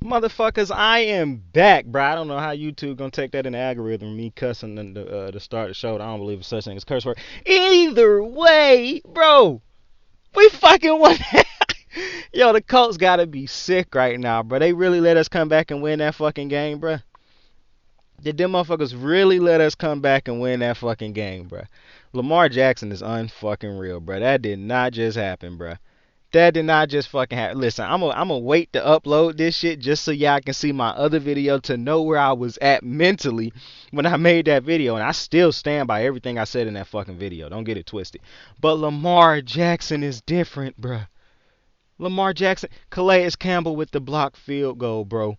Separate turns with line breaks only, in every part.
Motherfuckers, I am back, bro. I don't know how YouTube gonna take that in the algorithm. Me cussing in the start of the show. I don't believe in such thing as curse word. Either way, bro, we fucking won. Yo, the Colts gotta be sick right now, bro. They really let us come back and win that fucking game, bro. Did them motherfuckers really let us come back and win that fucking game, bro? Lamar Jackson is unfucking real, bro. That did not just happen, bro. That did not just fucking happen. Listen, I'm gonna wait to upload this shit just so y'all can see my other video to know where I was at mentally when I made that video. And I still stand by everything I said in that fucking video. Don't get it twisted. But Lamar Jackson is different, bruh. Lamar Jackson, Calais Campbell with the blocked field goal, bro.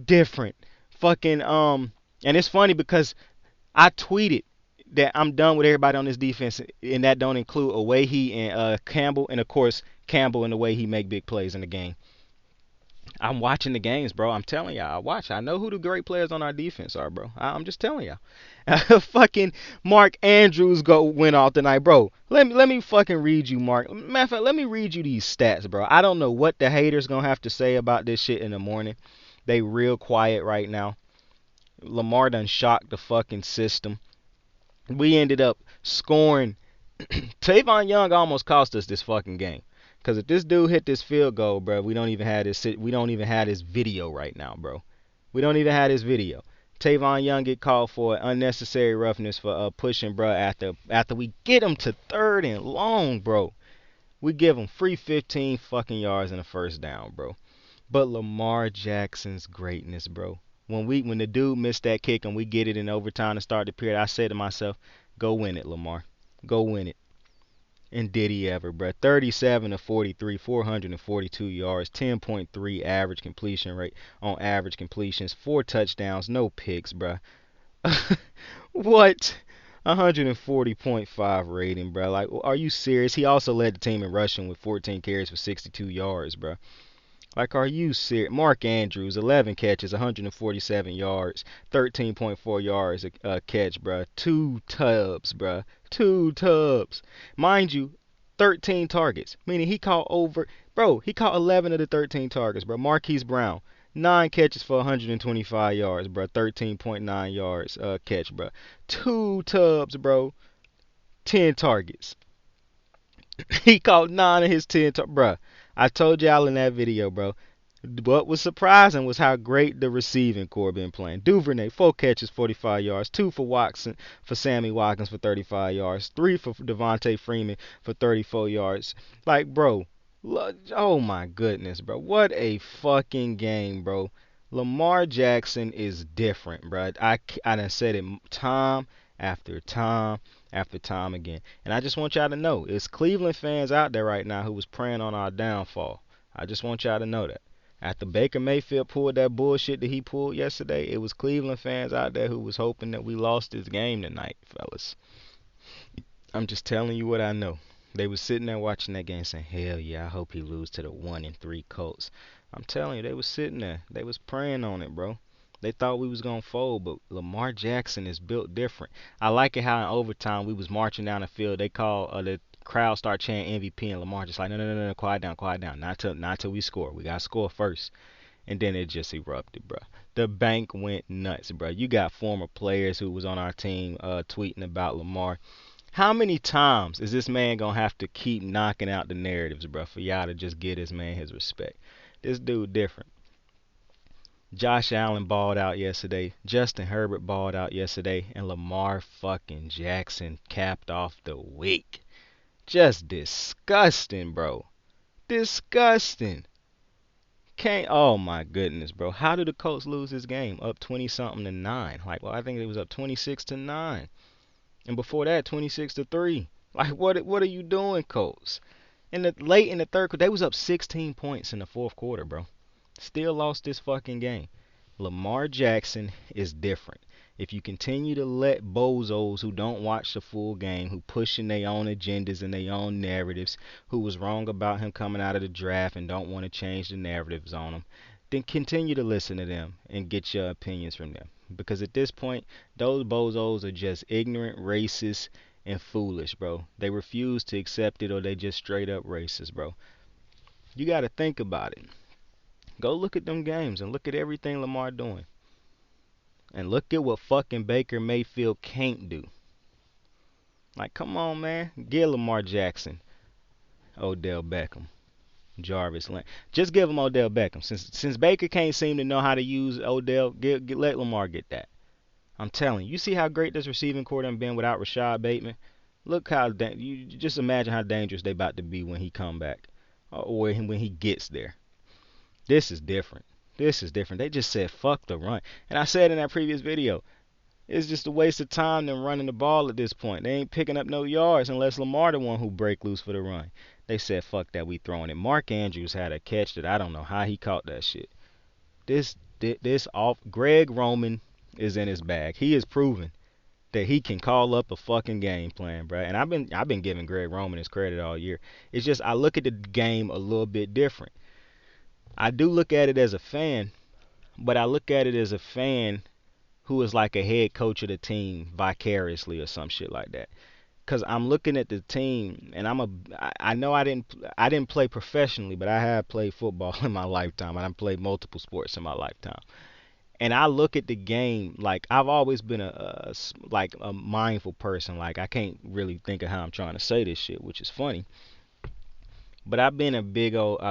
Different. Fucking and it's funny because I tweeted that I'm done with everybody on this defense, and that don't include Away and Campbell, and of course Campbell and the way he make big plays in the game. I'm watching the games, bro. I'm telling y'all, I watch. I know who the great players on our defense are, bro. I'm just telling y'all. Fucking Mark Andrews went off tonight, bro. Let me fucking read you, Mark. Matter of fact, let me read you these stats, bro. I don't know what the haters gonna have to say about this shit in the morning. They real quiet right now. Lamar done shocked the fucking system. We ended up scoring. Tavon Young almost cost us this fucking game. Cause if this dude hit this field goal, bro, we don't even have this. We don't even have this video right now, bro. We don't even have this video. Tavon Young get called for unnecessary roughness for pushing, bro. After we get him to third and long, bro, we give him free 15 fucking yards and a first down, bro. But Lamar Jackson's greatness, bro. When the dude missed that kick and we get it in overtime to start the period, I said to myself, go win it, Lamar. Go win it. And did he ever, bro? 37 to 43, 442 yards, 10.3 average completion rate on average completions, 4 touchdowns, no picks, bro. What? 140.5 rating, bro. Like, are you serious? He also led the team in rushing with 14 carries for 62 yards, bro. Like, are you serious? Mark Andrews, 11 catches, 147 yards, 13.4 yards a catch, bruh. Two tubs, bruh. Two tubs. Mind you, 13 targets, meaning he caught over, bro, he caught 11 of the 13 targets, bro. Marquise Brown, 9 catches for 125 yards, bro. 13.9 yards catch, bro. Two tubs, bro. 10 targets. He caught 9 of his 10 bruh. I told y'all in that video, bro. What was surprising was how great the receiving core been playing. Duvernay, 4 catches, 45 yards. 2 for Watson, for Sammy Watkins for 35 yards. 3 for Devontae Freeman for 34 yards. Like, bro, oh my goodness, bro. What a fucking game, bro. Lamar Jackson is different, bro. I done said it time after time after time again. And I just want y'all to know, it's Cleveland fans out there right now who was preying on our downfall. I just want y'all to know that. After Baker Mayfield pulled that bullshit that he pulled yesterday, it was Cleveland fans out there who was hoping that we lost this game tonight, fellas. I'm just telling you what I know. They was sitting there watching that game saying, hell yeah, I hope he lose to the 1-3 Colts. I'm telling you, they was sitting there. They was praying on it, bro. They thought we was gonna fold, but Lamar Jackson is built different. I like it how in overtime we was marching down the field. They call the crowd start chanting MVP, and Lamar just like no, quiet down, not till we score. We gotta score first, and then it just erupted, bro. The bank went nuts, bro. You got former players who was on our team tweeting about Lamar. How many times is this man gonna have to keep knocking out the narratives, bro, for y'all to just get this man his respect? This dude different. Josh Allen balled out yesterday. Justin Herbert balled out yesterday. And Lamar fucking Jackson capped off the week. Just disgusting, bro. Disgusting. Can't. Oh my goodness, bro. How did the Colts lose this game? Up 20 something to 9. Like, well, I think it was up 26 to 9. And before that, 26 to 3. Like, what are you doing, Colts? Late in the third quarter, they was up 16 points in the fourth quarter, bro. Still lost this fucking game. Lamar Jackson is different. If you continue to let bozos who don't watch the full game, who pushing their own agendas and their own narratives, who was wrong about him coming out of the draft and don't want to change the narratives on him, then continue to listen to them and get your opinions from them. Because at this point, those bozos are just ignorant, racist, and foolish, bro. They refuse to accept it or they just straight up racist, bro. You got to think about it. Go look at them games and look at everything Lamar doing. And look at what fucking Baker Mayfield can't do. Like, come on, man. Give Lamar Jackson, Odell Beckham, Jarvis Land. Just give him Odell Beckham. Since Baker can't seem to know how to use Odell, let Lamar get that. I'm telling you. You see how great this receiving core done been without Rashad Bateman? Look how you just imagine how dangerous they about to be when he come back, or when he gets there. This is different. This is different. They just said fuck the run, and I said in that previous video, it's just a waste of time them running the ball at this point. They ain't picking up no yards unless Lamar the one who break loose for the run. They said fuck that, we throwing it. Mark Andrews had a catch that I don't know how he caught that shit. This off Greg Roman is in his bag. He is proven that he can call up a fucking game plan, bro. And I've been giving Greg Roman his credit all year. It's just I look at the game a little bit different. I do look at it as a fan, but I look at it as a fan who is like a head coach of the team vicariously or some shit like that. Cause I'm looking at the team and I know I didn't play professionally, but I have played football in my lifetime and I've played multiple sports in my lifetime. And I look at the game like I've always been like a mindful person. Like I can't really think of how I'm trying to say this shit, which is funny. But I've been a big what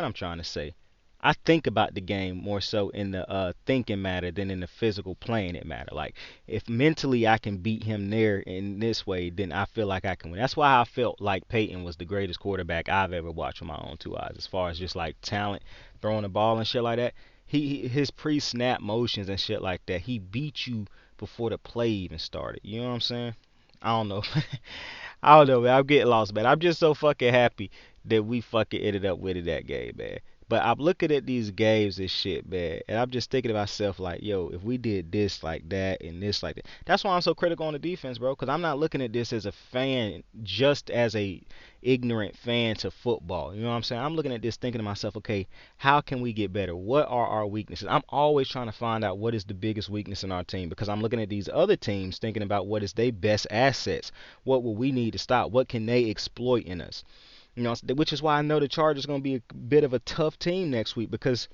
I'm trying to say. I think about the game more so in the thinking matter than in the physical playing it matter. Like if mentally I can beat him there in this way, then I feel like I can win. That's why I felt like Peyton was the greatest quarterback I've ever watched with my own two eyes, as far as just like talent, throwing the ball and shit like that. His pre-snap motions and shit like that. He beat you before the play even started. You know what I'm saying? I don't know. I don't know, man. I'm getting lost, man. I'm just so fucking happy that we fucking ended up winning that game, man. But I'm looking at these games and shit, man, and I'm just thinking to myself, like, yo, if we did this like that and this like that. That's why I'm so critical on the defense, bro, because I'm not looking at this as a fan, just as a ignorant fan to football. You know what I'm saying? I'm looking at this thinking to myself, okay, how can we get better? What are our weaknesses? I'm always trying to find out what is the biggest weakness in our team because I'm looking at these other teams thinking about what is their best assets. What will we need to stop? What can they exploit in us? You know, which is why I know the Chargers are going to be a bit of a tough team next week because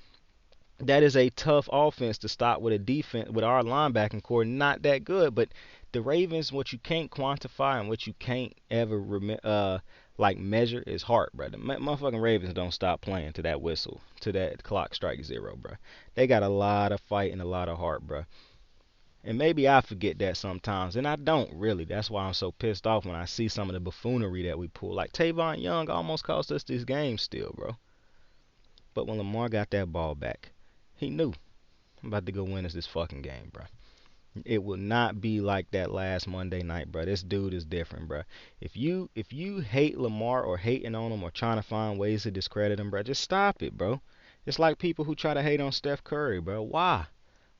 that is a tough offense to stop with a defense with our linebacking core not that good. But the Ravens, what you can't quantify and what you can't ever like measure is heart, bro. The motherfucking Ravens don't stop playing to that whistle, to that clock strike zero, bro. They got a lot of fight and a lot of heart, bro. And maybe I forget that sometimes, and I don't really. That's why I'm so pissed off when I see some of the buffoonery that we pull. Like Tavon Young almost cost us this game still, bro. But when Lamar got that ball back, he knew I'm about to go win us this fucking game, bro. It will not be like that last Monday night, bro. This dude is different, bro. If you hate Lamar or hating on him or trying to find ways to discredit him, bro, just stop it, bro. It's like people who try to hate on Steph Curry, bro. Why?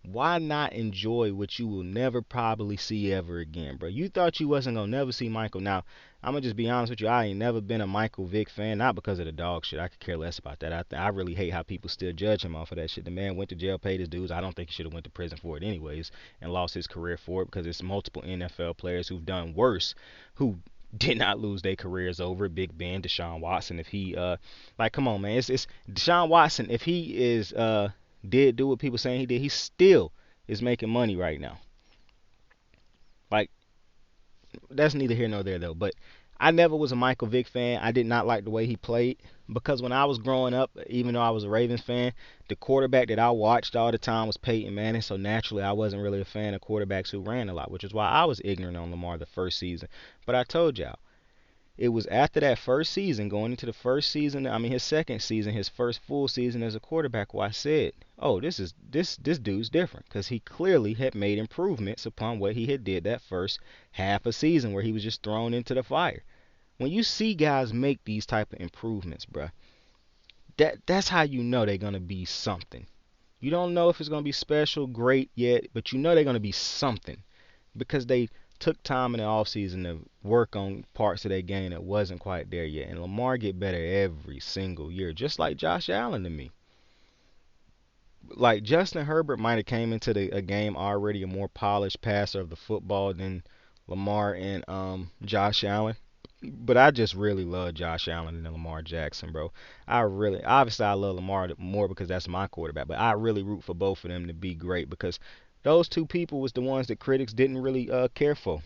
Why not enjoy what you will never probably see ever again, bro? You thought you wasn't gonna never see Michael. Now, I'm gonna just be honest with you. I ain't never been a Michael Vick fan, not because of the dog shit. I could care less about that. I really hate how people still judge him off of that shit. The man went to jail, paid his dues. I don't think he should have went to prison for it anyways, and lost his career for it because there's multiple NFL players who've done worse, who did not lose their careers over Big Ben, Deshaun Watson. If he like, come on, man, it's Deshaun Watson. If he is did do what people saying he did, he still is making money right now. Like, that's neither here nor there though. But I never was a Michael Vick fan. I did not like the way he played because when I was growing up, even though I was a Ravens fan, the quarterback that I watched all the time was Peyton Manning. So naturally, I wasn't really a fan of quarterbacks who ran a lot, which is why I was ignorant on Lamar the first season. But I told y'all, it was after that first season, going into the first season, I mean his second season, his first full season as a quarterback, where I said, "Oh, this dude's different," because he clearly had made improvements upon what he had did that first half a season where he was just thrown into the fire. When you see guys make these type of improvements, bruh, that's how you know they're gonna be something. You don't know if it's gonna be special, great yet, but you know they're gonna be something because they took time in the offseason to work on parts of their game that wasn't quite there yet. And Lamar get better every single year, just like Josh Allen to me. Like Justin Herbert might have came into a game already a more polished passer of the football than Lamar and Josh Allen. But I just really love Josh Allen and Lamar Jackson, bro. Obviously, I love Lamar more because that's my quarterback, but I really root for both of them to be great because those two people was the ones that critics didn't really care for.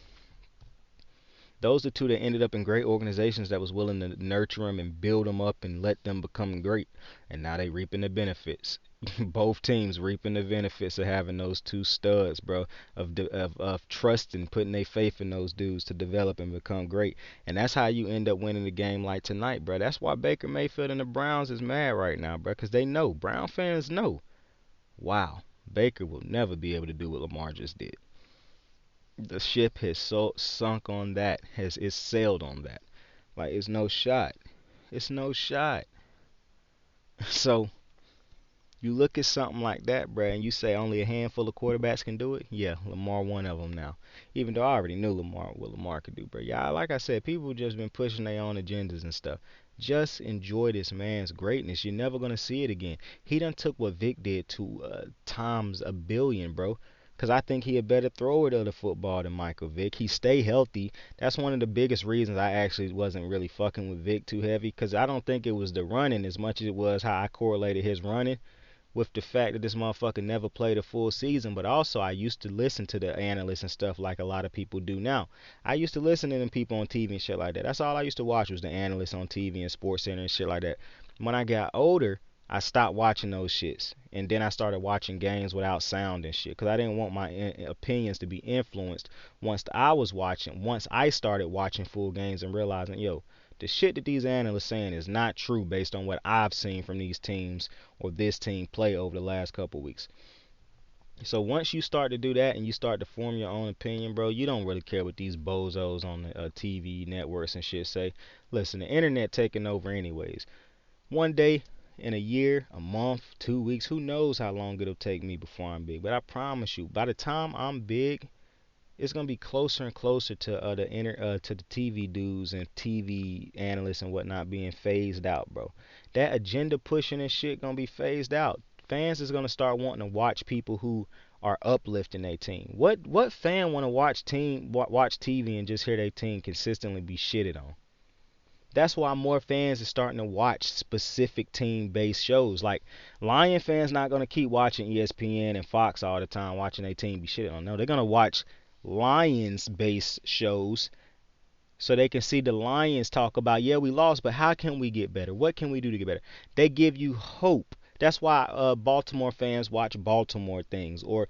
Those are two that ended up in great organizations that was willing to nurture them and build them up and let them become great. And now they reaping the benefits. Both teams reaping the benefits of having those two studs, bro, of trusting, putting their faith in those dudes to develop and become great. And that's how you end up winning the game like tonight, bro. That's why Baker Mayfield and the Browns is mad right now, bro, because they know, Brown fans know, wow, Baker will never be able to do what Lamar just did. The ship has sunk on that, has it's sailed on that. Like it's no shot. It's no shot. So you look at something like that, bruh, and you say only a handful of quarterbacks can do it. Yeah, Lamar one of them now. Even though I already knew Lamar what Lamar could do, bruh. Yeah, like I said, people just been pushing their own agendas and stuff. Just enjoy this man's greatness. You're never gonna see it again. He done took what Vic did to times a billion, bro. Cause I think he a better thrower of the football than Michael Vick. He stay healthy. That's one of the biggest reasons I actually wasn't really fucking with Vic too heavy. Cause I don't think it was the running as much as it was how I correlated his running with the fact that this motherfucker never played a full season. But also, I used to listen to the analysts and stuff like a lot of people do now. I used to listen to them people on TV and shit like that. That's all I used to watch was the analysts on TV and Sports Center and shit like that. When I got older, I stopped watching those shits, and then I started watching games without sound and shit, because I didn't want my opinions to be influenced once I started watching full games and realizing, yo, the shit that these analysts saying is not true based on what I've seen from these teams or this team play over the last couple weeks. So once you start to do that and you start to form your own opinion, bro, you don't really care what these bozos on the TV networks and shit say. Listen, the internet taking over anyways. One day, in a year, a month, 2 weeks, who knows how long it'll take me before I'm big. But I promise you, by the time I'm big, it's gonna be closer and closer to to the TV dudes and TV analysts and whatnot being phased out, bro. That agenda pushing and shit gonna be phased out. Fans is gonna start wanting to watch people who are uplifting their team. What fan want to watch TV and just hear their team consistently be shitted on? That's why more fans are starting to watch specific team-based shows. Like Lion fans not gonna keep watching ESPN and Fox all the time, watching their team be shit on. No, they're gonna watch Lions-based shows so they can see the Lions talk about, yeah, we lost, but how can we get better? What can we do to get better? They give you hope. That's why Baltimore fans watch Baltimore things, or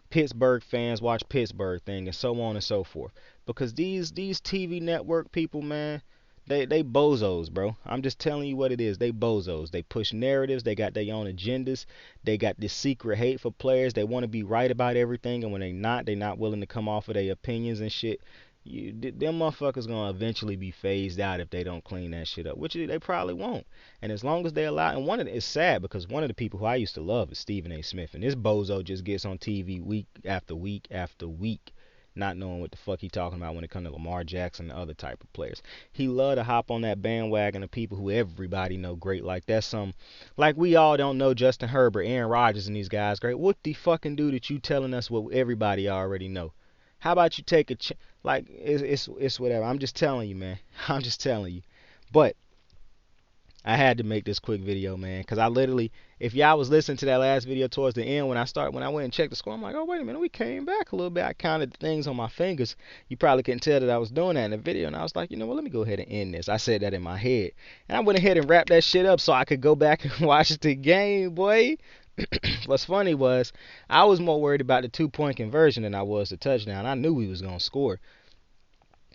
Pittsburgh fans watch Pittsburgh things, and so on and so forth. Because these TV network people, man, they bozos, bro. I'm just telling you what it is. They bozos. They push narratives. They got their own agendas. They got this secret hate for players. They want to be right about everything, and when they not willing to come off of their opinions and shit. Them motherfuckers gonna eventually be phased out if they don't clean that shit up, which they probably won't. And as long as they allow, and it's sad because one of the people who I used to love is Stephen A. Smith, and this bozo just gets on TV week after week after week, not knowing what the fuck he talking about when it comes to Lamar Jackson and other type of players. He love to hop on that bandwagon of people who everybody know great. Like that's some, like we all don't know Justin Herbert, Aaron Rodgers, and these guys great. What the fucking do that you telling us what everybody already know? How about you take like it's whatever. I'm just telling you, man. I'm just telling you. But I had to make this quick video, man, because I literally, if y'all was listening to that last video towards the end, when I went and checked the score, I'm like, oh wait a minute, we came back a little bit. I counted the things on my fingers. You probably couldn't tell that I was doing that in the video, and I was like, you know what, let me go ahead and end this. I said that in my head, and I went ahead and wrapped that shit up so I could go back and watch the game, boy. What's funny was I was more worried about the 2 point conversion than I was the touchdown. I knew we was gonna score.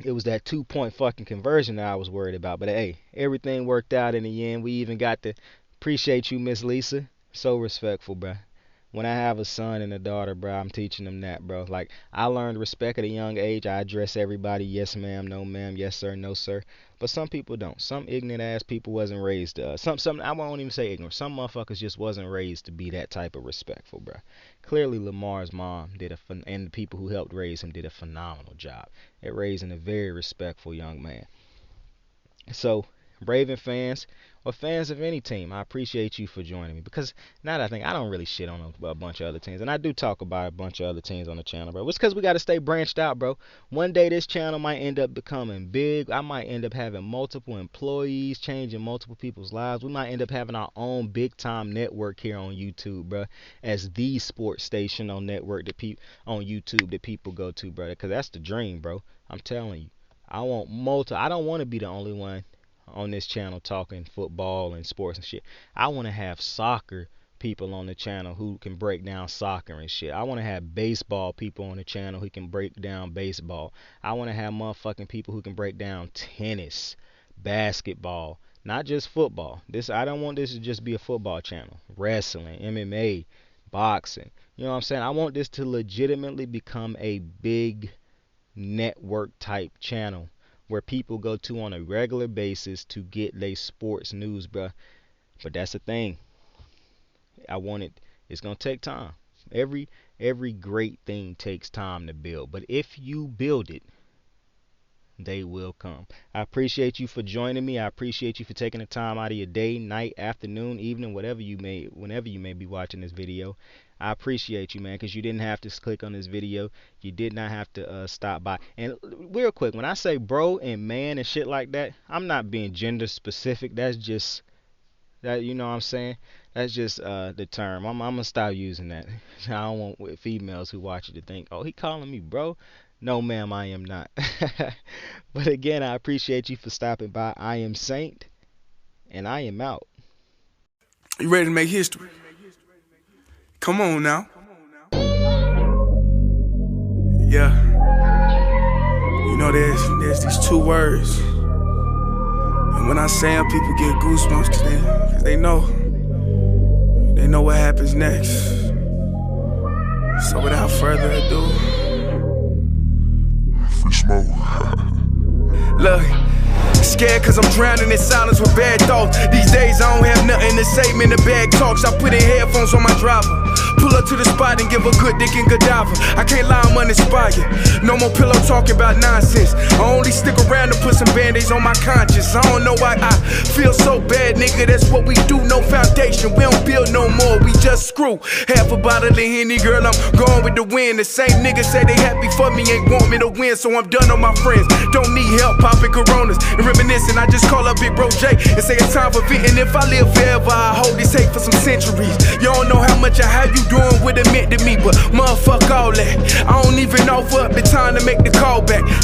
It was that 2 point fucking conversion that I was worried about. But hey, everything worked out in the end. We even got to appreciate you, Miss Lisa. So respectful, bruh. When I have a son and a daughter, bro, I'm teaching them that, bro. Like I learned respect at a young age. I address everybody, yes ma'am, no ma'am, yes sir, no sir. But some people don't. Some ignorant ass people wasn't raised. Some I won't even say ignorant. Some motherfuckers just wasn't raised to be that type of respectful, bro. Clearly, Lamar's mom and the people who helped raise him did a phenomenal job at raising a very respectful young man. So Raven fans, or fans of any team, I appreciate you for joining me. Because now that I think, I don't really shit on a bunch of other teams, and I do talk about a bunch of other teams on the channel, bro. It's because we got to stay branched out, bro. One day this channel might end up becoming big. I might end up having multiple employees, changing multiple people's lives. We might end up having our own big time network here on YouTube, bro, as the sports station on network that on YouTube that people go to, bro. Because that's the dream, bro. I'm telling you. I don't want to be the only one on this channel talking football and sports and shit. I want to have soccer people on the channel who can break down soccer and shit. I want to have baseball people on the channel who can break down baseball. I want to have motherfucking people who can break down tennis, basketball, not just football. I don't want this to just be a football channel. Wrestling, MMA, boxing. You know what I'm saying? I want this to legitimately become a big network type channel where people go to on a regular basis to get their sports news, bruh. But that's the thing. It's gonna take time. Every great thing takes time to build. But if you build it, they will come. I appreciate you for joining me. I appreciate you for taking the time out of your day, night, afternoon, evening, whenever you may be watching this video. I appreciate you, man, because you didn't have to click on this video. You did not have to stop by. And real quick, when I say bro and man and shit like that, I'm not being gender specific. That's just that, you know what I'm saying? That's just the term. I'm gonna stop using that. I don't want females who watch it to think, oh, he calling me bro. No, ma'am, I am not. But again, I appreciate you for stopping by. I am Saint, and I am out.
You ready to make history? Come on now. Yeah. You know, there's these two words. And when I say them, people get goosebumps because they know what happens next. So without further ado, free smoke. Look, scared cause I'm drowning in silence with bad thoughts. These days I don't have nothing to say, man, the bag talks. I put in headphones on my driver, pull up to the spot and give a good dick and Godiva. I can't lie, I'm uninspired. No more pillow talking about nonsense. I only stick around to put some band-aids on my conscience. I don't know why I feel so bad, nigga. That's what we do, no foundation. We don't build no more, we just screw. Half a bottle of Henny, girl, I'm going with the wind. The same niggas say they happy for me, ain't want me to win. So I'm done on my friends, don't need help popping Coronas and reminiscing. I just call up Big Bro J and say it's time for venting. If I live forever, I hold this hate for some centuries. You don't know how much or how you doing what it meant to me, but motherfuck all that. I don't even offer up the time to make the call back.